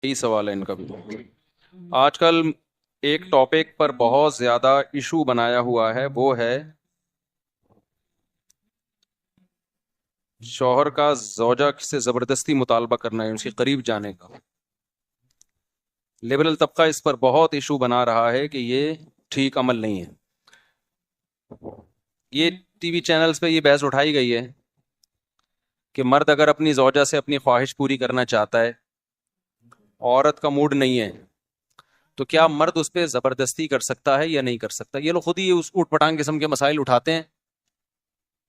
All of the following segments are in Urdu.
یہی سوال ہے ان کا بھی. آج کل ایک ٹاپک پر بہت زیادہ ایشو بنایا ہوا ہے، وہ ہے شوہر کا زوجہ سے زبردستی مطالبہ کرنا ہے، اس کے قریب جانے کا. لبرل طبقہ اس پر بہت ایشو بنا رہا ہے کہ یہ ٹھیک عمل نہیں ہے. یہ ٹی وی چینلز پہ یہ بحث اٹھائی گئی ہے کہ مرد اگر اپنی زوجہ سے اپنی خواہش پوری کرنا چاہتا ہے، عورت کا موڈ نہیں ہے، تو کیا مرد اس پہ زبردستی کر سکتا ہے یا نہیں کر سکتا؟ یہ لوگ خود ہی اس اوٹ پٹانگ قسم کے مسائل اٹھاتے ہیں،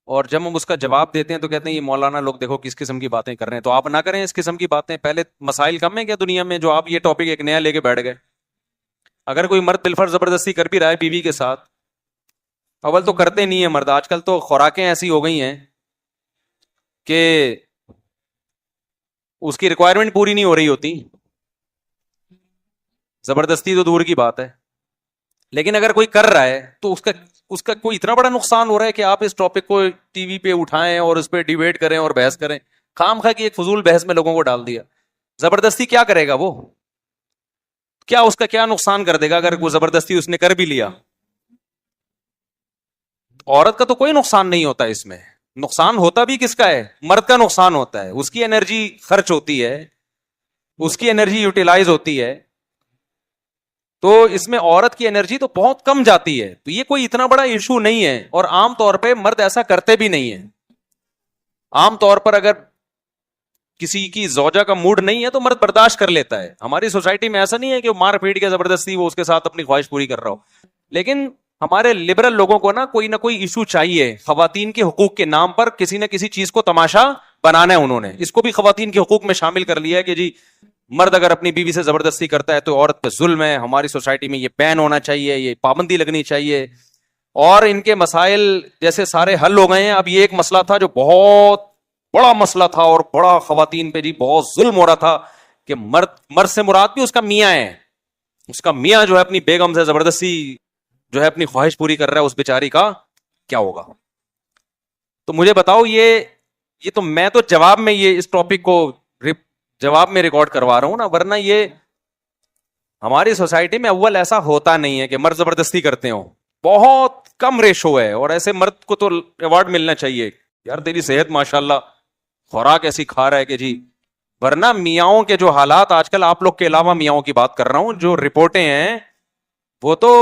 اور جب ہم اس کا جواب دیتے ہیں تو کہتے ہیں یہ مولانا لوگ دیکھو کس قسم کی باتیں کر رہے ہیں. تو آپ نہ کریں اس قسم کی باتیں. پہلے مسائل کم ہیں کیا دنیا میں جو آپ یہ ٹاپک ایک نیا لے کے بیٹھ گئے؟ اگر کوئی مرد بالفرض زبردستی کر بھی رہا ہے بیوی کے ساتھ، اول تو کرتے نہیں ہیں مرد. آج کل تو خوراکیں ایسی ہو گئی ہیں کہ اس کی ریکوائرمنٹ پوری نہیں ہو رہی ہوتی، زبردستی تو دور کی بات ہے. لیکن اگر کوئی کر رہا ہے تو اس کا کوئی اتنا بڑا نقصان ہو رہا ہے کہ آپ اس ٹاپک کو ٹی وی پہ اٹھائیں اور اس پہ ڈیبیٹ کریں اور بحث کریں. خام خواہ کی ایک فضول بحث میں لوگوں کو ڈال دیا. زبردستی کیا کرے گا وہ؟ کیا اس کا کیا نقصان کر دے گا اگر وہ زبردستی اس نے کر بھی لیا؟ عورت کا تو کوئی نقصان نہیں ہوتا اس میں. نقصان ہوتا بھی کس کا ہے؟ مرد کا نقصان ہوتا ہے. اس کی انرجی خرچ ہوتی ہے، اس کی انرجی یوٹیلائز ہوتی ہے، تو اس میں عورت کی انرجی تو بہت کم جاتی ہے. تو یہ کوئی اتنا بڑا ایشو نہیں ہے، اور عام طور پہ مرد ایسا کرتے بھی نہیں ہیں. عام طور پر اگر کسی کی زوجہ کا موڈ نہیں ہے تو مرد برداشت کر لیتا ہے. ہماری سوسائٹی میں ایسا نہیں ہے کہ مار پیٹ کے زبردستی وہ اس کے ساتھ اپنی خواہش پوری کر رہا ہو. لیکن ہمارے لبرل لوگوں کو نا کوئی نہ کوئی ایشو چاہیے. خواتین کے حقوق کے نام پر کسی نہ کسی چیز کو تماشا بنانا ہے. انہوں نے اس کو بھی خواتین کے حقوق میں شامل کر لیا ہے کہ جی مرد اگر اپنی بیوی سے زبردستی کرتا ہے تو عورت پہ ظلم ہے. ہماری سوسائٹی میں یہ بین ہونا چاہیے، یہ پابندی لگنی چاہیے. اور ان کے مسائل جیسے سارے حل ہو گئے ہیں. اب یہ ایک مسئلہ تھا جو بہت بڑا مسئلہ تھا اور بڑا خواتین پہ جی بہت ظلم ہو رہا تھا کہ مرد سے مراد بھی اس کا میاں ہے. اس کا میاں جو ہے اپنی بیگم سے زبردستی جو ہے اپنی خواہش پوری کر رہا ہے، اس بیچاری کا کیا ہوگا؟ تو مجھے بتاؤ، یہ تو میں تو جواب میں یہ اس ٹاپک کو جواب میں ریکارڈ کروا رہا ہوں نا، ورنہ یہ ہماری سوسائٹی میں اول ایسا ہوتا نہیں ہے کہ مرد زبردستی کرتے ہوں. بہت کم ریشو ہے. اور ایسے مرد کو تو ایوارڈ ملنا چاہیے، یار تیری صحت ماشاءاللہ، خوراک ایسی کھا رہا ہے کہ جی. ورنہ میاؤں کے جو حالات آج کل، آپ لوگ کے علاوہ میاؤں کی بات کر رہا ہوں، جو رپورٹیں ہیں وہ تو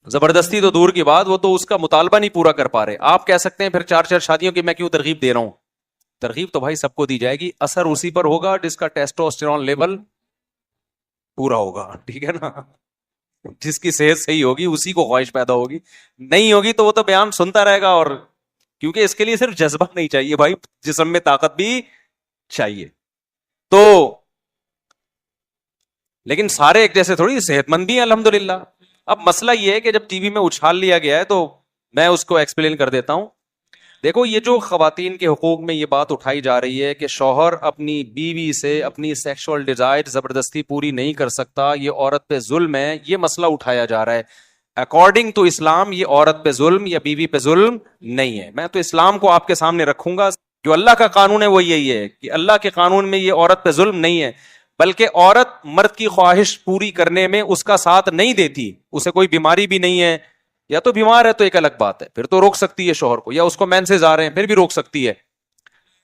زبردستی تو دور کی بات، وہ تو اس کا مطالبہ نہیں پورا کر پا رہے. آپ کہہ سکتے ہیں پھر 4 شادیوں کی میں کیوں ترغیب دے رہا ہوں؟ ترغیب تو بھائی سب کو دی جائے گی، اثر اسی پر ہوگا جس کا ٹیسٹوسٹیرون لیول پورا ہوگا. ٹھیک ہے نا؟ جس کی صحت صحیح ہوگی اسی کو خواہش پیدا ہوگی، نہیں ہوگی تو وہ تو بیان سنتا رہے گا. اور کیونکہ اس کے لیے صرف جذبہ نہیں چاہیے بھائی، جسم میں طاقت بھی چاہیے. تو لیکن سارے ایک جیسے تھوڑی صحت مند بھی ہیں الحمدللہ. اب مسئلہ یہ ہے کہ جب ٹی وی میں اچھال لیا گیا ہے تو میں اس کو ایکسپلین کر دیتا ہوں. دیکھو، یہ جو خواتین کے حقوق میں یہ بات اٹھائی جا رہی ہے کہ شوہر اپنی بیوی سے اپنی سیکشول ڈیزائر زبردستی پوری نہیں کر سکتا، یہ عورت پہ ظلم ہے، یہ مسئلہ اٹھایا جا رہا ہے. اکارڈنگ ٹو اسلام یہ عورت پہ ظلم یا بیوی پہ ظلم نہیں ہے. میں تو اسلام کو آپ کے سامنے رکھوں گا. جو اللہ کا قانون ہے وہ یہی ہے کہ اللہ کے قانون میں یہ عورت پہ ظلم نہیں ہے، بلکہ عورت مرد کی خواہش پوری کرنے میں اس کا ساتھ نہیں دیتی. اسے کوئی بیماری بھی نہیں ہے، یا تو بیمار ہے تو ایک الگ بات ہے، پھر تو روک سکتی ہے شوہر کو، یا اس کو مینسز آ رہے ہیں پھر بھی روک سکتی ہے.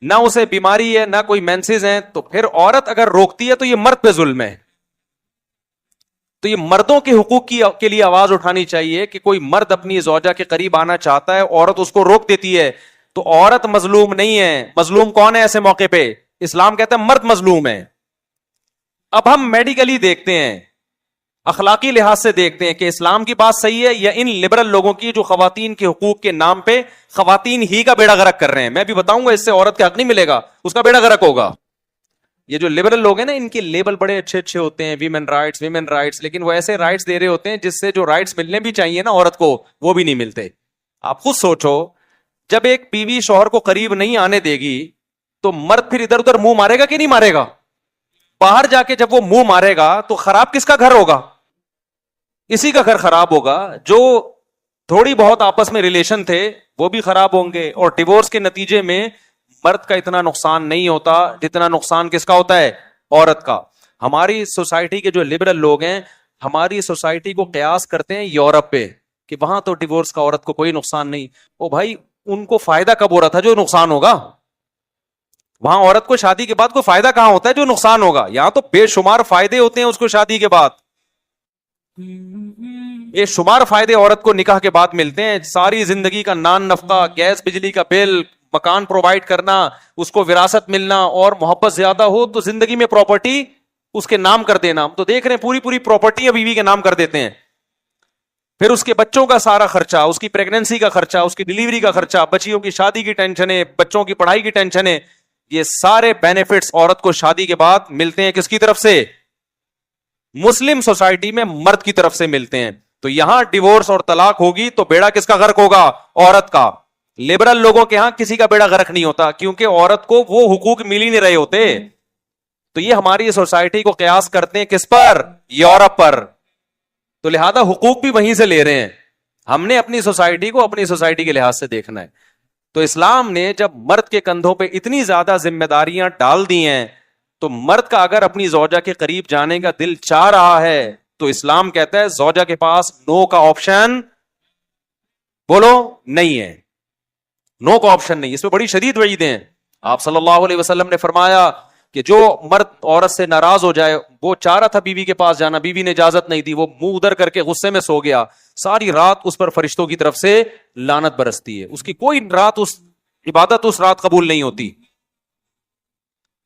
نہ اسے بیماری ہے نہ کوئی مینسز ہیں تو پھر عورت اگر روکتی ہے تو یہ مرد پہ ظلم ہے. تو یہ مردوں کے حقوق کے لیے آواز اٹھانی چاہیے کہ کوئی مرد اپنی زوجہ کے قریب آنا چاہتا ہے، عورت اس کو روک دیتی ہے تو عورت مظلوم نہیں ہے. مظلوم کون ہے ایسے موقع پہ؟ اسلام کہتا ہے مرد مظلوم ہے. اب ہم میڈیکلی دیکھتے ہیں، اخلاقی لحاظ سے دیکھتے ہیں کہ اسلام کی بات صحیح ہے یا ان لبرل لوگوں کی جو خواتین کے حقوق کے نام پہ خواتین ہی کا بیڑا غرق کر رہے ہیں. میں بھی بتاؤں گا اس سے عورت کا حق نہیں ملے گا، اس کا بیڑا غرق ہوگا. یہ جو لبرل لوگ ہیں نا، ان کے لیبل بڑے اچھے اچھے ہوتے ہیں، ویمن رائٹس، لیکن وہ ایسے رائٹس دے رہے ہوتے ہیں جس سے جو رائٹس ملنے بھی چاہیے نا عورت کو، وہ بھی نہیں ملتے. آپ خود سوچو، جب ایک بیوی شوہر کو قریب نہیں آنے دے گی تو مرد پھر ادھر ادھر منہ مارے گا کہ نہیں مارے گا؟ باہر جا کے جب وہ منہ مارے گا تو خراب کس کا گھر ہوگا؟ اسی کا گھر خراب ہوگا. جو تھوڑی بہت آپس میں ریلیشن تھے وہ بھی خراب ہوں گے، اور ڈیورس کے نتیجے میں مرد کا اتنا نقصان نہیں ہوتا جتنا نقصان کس کا ہوتا ہے؟ عورت کا. ہماری سوسائٹی کے جو لبرل لوگ ہیں ہماری سوسائٹی کو قیاس کرتے ہیں یورپ پہ کہ وہاں تو ڈیورس کا عورت کو کوئی نقصان نہیں. او بھائی ان کو فائدہ کب ہو رہا تھا جو نقصان ہوگا؟ وہاں عورت کو شادی کے بعد کوئی فائدہ کہاں ہوتا ہے جو نقصان ہوگا؟ یہاں تو بے شمار فائدے ہوتے ہیں اس کو شادی کے بعد. بے شمار فائدے عورت کو نکاح کے بعد ملتے ہیں. ساری زندگی کا نان نفقہ, گیس بجلی کا بل, مکان پرووائڈ کرنا, اس کو وراثت ملنا, اور محبت زیادہ ہو تو زندگی میں پراپرٹی اس کے نام کر دینا. ہم تو دیکھ رہے ہیں پوری پوری پراپرٹی بیوی کے نام کر دیتے ہیں. پھر اس کے بچوں کا سارا خرچہ, اس کی پریگننسی کا خرچہ, اس کی ڈلیوری کا خرچہ, بچیوں کی شادی کی ٹینشن ہے, بچوں کی پڑھائی کی ٹینشن ہے. یہ سارے بینیفٹس عورت کو شادی کے بعد ملتے ہیں کس کی طرف سے؟ مسلم سوسائٹی میں مرد کی طرف سے ملتے ہیں. تو یہاں ڈیورس اور طلاق ہوگی تو بیڑا کس کا غرق ہوگا؟ عورت کا. لبرل لوگوں کے ہاں کسی کا بیڑا غرق نہیں ہوتا کیونکہ عورت کو وہ حقوق مل ہی نہیں رہے ہوتے. تو یہ ہماری سوسائٹی کو قیاس کرتے ہیں کس پر؟ یورپ پر. تو لہذا حقوق بھی وہیں سے لے رہے ہیں. ہم نے اپنی سوسائٹی کو اپنی سوسائٹی کے لحاظ سے دیکھنا ہے. تو اسلام نے جب مرد کے کندھوں پہ اتنی زیادہ ذمہ داریاں ڈال دی ہیں تو مرد کا اگر اپنی زوجہ کے قریب جانے کا دل چاہ رہا ہے تو اسلام کہتا ہے زوجہ کے پاس نو کا آپشن بولو نہیں ہے. نو کا آپشن نہیں. اس پہ بڑی شدید وعیدیں ہیں. آپ صلی اللہ علیہ وسلم نے فرمایا کہ جو مرد عورت سے ناراض ہو جائے, وہ چاہ رہا تھا بیوی کے پاس جانا, بیوی نے اجازت نہیں دی, وہ منہ ادھر کر کے غصے میں سو گیا, ساری رات اس پر فرشتوں کی طرف سے لعنت برستی ہے. اس کی کوئی رات اس عبادت اس رات قبول نہیں ہوتی.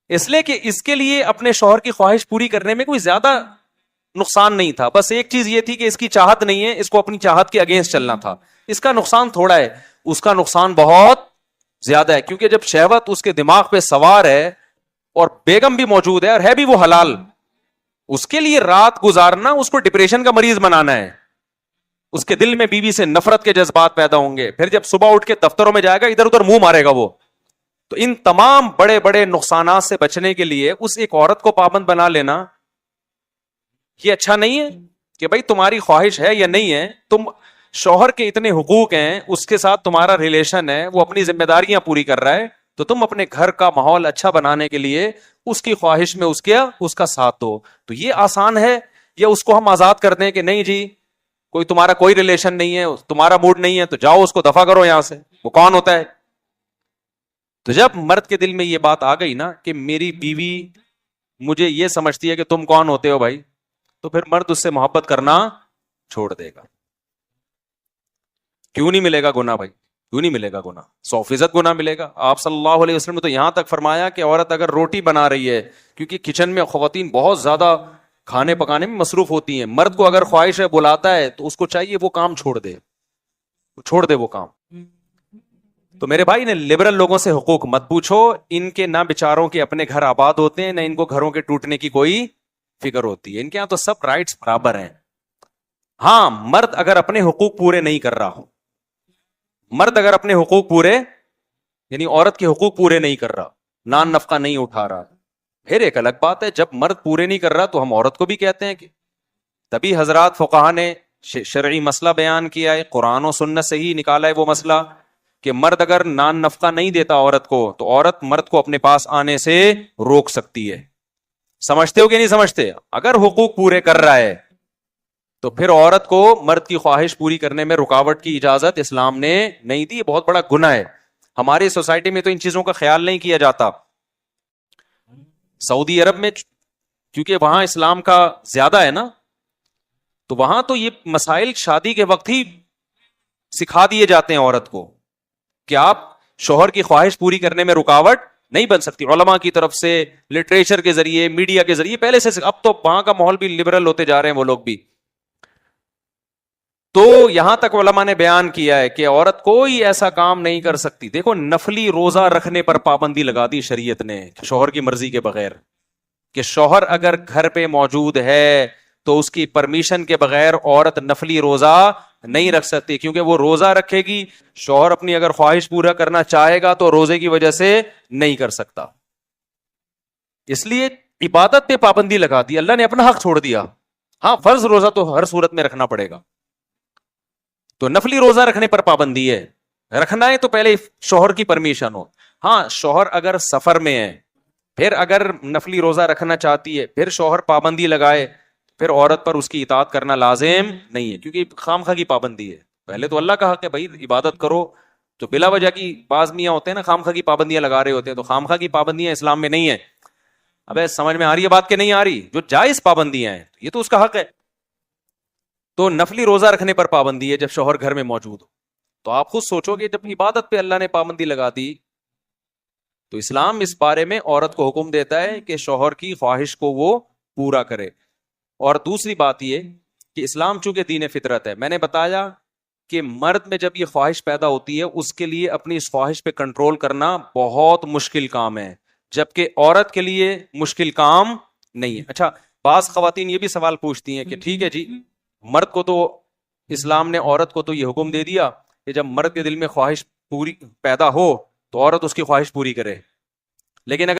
اس لیے کہ اس کے لیے اپنے شوہر کی خواہش پوری کرنے میں کوئی زیادہ نقصان نہیں تھا. بس ایک چیز یہ تھی کہ اس کی چاہت نہیں ہے, اس کو اپنی چاہت کے اگینسٹ چلنا تھا. اس کا نقصان تھوڑا ہے, اس کا نقصان بہت زیادہ ہے. کیونکہ جب شہوت اس کے دماغ پہ سوار ہے اور بیگم بھی موجود ہے اور ہے بھی وہ حلال, اس کے لیے رات گزارنا اس کو ڈپریشن کا مریض بنانا ہے. اس کے دل میں بیوی سے نفرت کے جذبات پیدا ہوں گے. پھر جب صبح اٹھ کے دفتروں میں جائے گا ادھر ادھر منہ مارے گا وہ. تو ان تمام بڑے بڑے نقصانات سے بچنے کے لیے اس ایک عورت کو پابند بنا لینا یہ اچھا نہیں ہے کہ بھائی تمہاری خواہش ہے یا نہیں ہے, تم شوہر کے اتنے حقوق ہیں, اس کے ساتھ تمہارا ریلیشن ہے, وہ اپنی ذمہ داریاں پوری کر رہا ہے, تو تم اپنے گھر کا ماحول اچھا بنانے کے لیے اس کی خواہش میں اس کا ساتھ دو. تو یہ آسان ہے یا اس کو ہم آزاد کر دیں کہ نہیں جی کوئی تمہارا کوئی ریلیشن نہیں ہے, تمہارا موڈ نہیں ہے تو جاؤ اس کو دفع کرو یہاں سے, وہ کون ہوتا ہے؟ تو جب مرد کے دل میں یہ بات آ گئی نا کہ میری بیوی مجھے یہ سمجھتی ہے کہ تم کون ہوتے ہو بھائی, تو پھر مرد اس سے محبت کرنا چھوڑ دے گا. کیوں نہیں ملے گا گناہ بھائی؟ کیوں نہیں ملے گا گناہ؟ 100% گناہ ملے گا. آپ صلی اللہ علیہ وسلم نے تو یہاں تک فرمایا کہ عورت اگر روٹی بنا رہی ہے, کیونکہ کچن میں خواتین بہت زیادہ کھانے پکانے میں مصروف ہوتی ہیں, مرد کو اگر خواہش ہے بلاتا ہے تو اس کو چاہیے وہ کام چھوڑ دے وہ کام. تو میرے بھائی نے لبرل لوگوں سے حقوق مت پوچھو, ان کے نہ بیچاروں کے اپنے گھر آباد ہوتے ہیں, نہ ان کو گھروں کے ٹوٹنے کی کوئی فکر ہوتی ہے. ان کے یہاں تو سب رائٹس برابر ہیں. ہاں مرد اگر اپنے حقوق پورے نہیں کر رہا ہو, مرد اگر اپنے حقوق پورے یعنی عورت کے حقوق پورے نہیں کر رہا, نان نفقہ نہیں اٹھا رہا, پھر ایک الگ بات ہے. جب مرد پورے نہیں کر رہا تو ہم عورت کو بھی کہتے ہیں کہ تبھی حضرات فقہا نے شرعی مسئلہ بیان کیا ہے, قرآن و سنت سے ہی نکالا ہے وہ مسئلہ کہ مرد اگر نان نفقہ نہیں دیتا عورت کو تو عورت مرد کو اپنے پاس آنے سے روک سکتی ہے. سمجھتے ہو کہ نہیں سمجھتے؟ اگر حقوق پورے کر رہا ہے تو پھر عورت کو مرد کی خواہش پوری کرنے میں رکاوٹ کی اجازت اسلام نے نہیں دی. یہ بہت بڑا گناہ ہے. ہماری سوسائٹی میں تو ان چیزوں کا خیال نہیں کیا جاتا. سعودی عرب میں کیونکہ وہاں اسلام کا زیادہ ہے نا, تو وہاں تو یہ مسائل شادی کے وقت ہی سکھا دیے جاتے ہیں عورت کو کہ آپ شوہر کی خواہش پوری کرنے میں رکاوٹ نہیں بن سکتی. علماء کی طرف سے, لٹریچر کے ذریعے, میڈیا کے ذریعے پہلے سے. اب تو وہاں کا ماحول بھی لبرل ہوتے جا رہے ہیں وہ لوگ بھی. تو یہاں تک علماء نے بیان کیا ہے کہ عورت کوئی ایسا کام نہیں کر سکتی. دیکھو نفلی روزہ رکھنے پر پابندی لگا دی شریعت نے شوہر کی مرضی کے بغیر, کہ شوہر اگر گھر پہ موجود ہے تو اس کی پرمیشن کے بغیر عورت نفلی روزہ نہیں رکھ سکتی, کیونکہ وہ روزہ رکھے گی, شوہر اپنی اگر خواہش پورا کرنا چاہے گا تو روزے کی وجہ سے نہیں کر سکتا. اس لیے عبادت پہ پابندی لگا دی, اللہ نے اپنا حق چھوڑ دیا. ہاں فرض روزہ تو ہر صورت میں رکھنا پڑے گا, تو نفلی روزہ رکھنے پر پابندی ہے. رکھنا ہے تو پہلے شوہر کی پرمیشن ہو. ہاں شوہر اگر سفر میں ہے، پھر اگر نفلی روزہ رکھنا چاہتی ہے، پھر شوہر پابندی لگائے، پھر عورت پر اس کی اطاعت کرنا لازم نہیں ہے، کیونکہ خواہ کی پابندی ہے. پہلے تو اللہ کا حق ہے بھائی عبادت کرو، تو بلا وجہ کی بعض میاں ہوتے ہیں نا خواہ کی پابندیاں لگا رہے ہوتے ہیں، تو خواہ کی پابندیاں اسلام میں نہیں ہے. ابے سمجھ میں آ رہی ہے بات کہ نہیں آ رہی؟ جو جائز پابندیاں ہیں یہ تو اس کا حق ہے. تو نفلی روزہ رکھنے پر پابندی ہے جب شوہر گھر میں موجود ہو. تو آپ خود سوچو کہ جب عبادت پہ اللہ نے پابندی لگا دی، تو اسلام اس بارے میں عورت کو حکم دیتا ہے کہ شوہر کی خواہش کو وہ پورا کرے. اور دوسری بات یہ کہ اسلام چونکہ دین فطرت ہے، میں نے بتایا کہ مرد میں جب یہ خواہش پیدا ہوتی ہے اس کے لیے اپنی اس خواہش پہ کنٹرول کرنا بہت مشکل کام ہے، جبکہ عورت کے لیے مشکل کام نہیں ہے. اچھا، بعض خواتین یہ بھی سوال پوچھتی ہیں کہ ٹھیک ہے جی، مرد کو تو اسلام نے عورت کو تو یہ حکم دے دیا کہ جب مرد کے دل میں خواہش پوری پیدا ہو تو عورت اس کی خواہش پوری کرے، لیکن اگر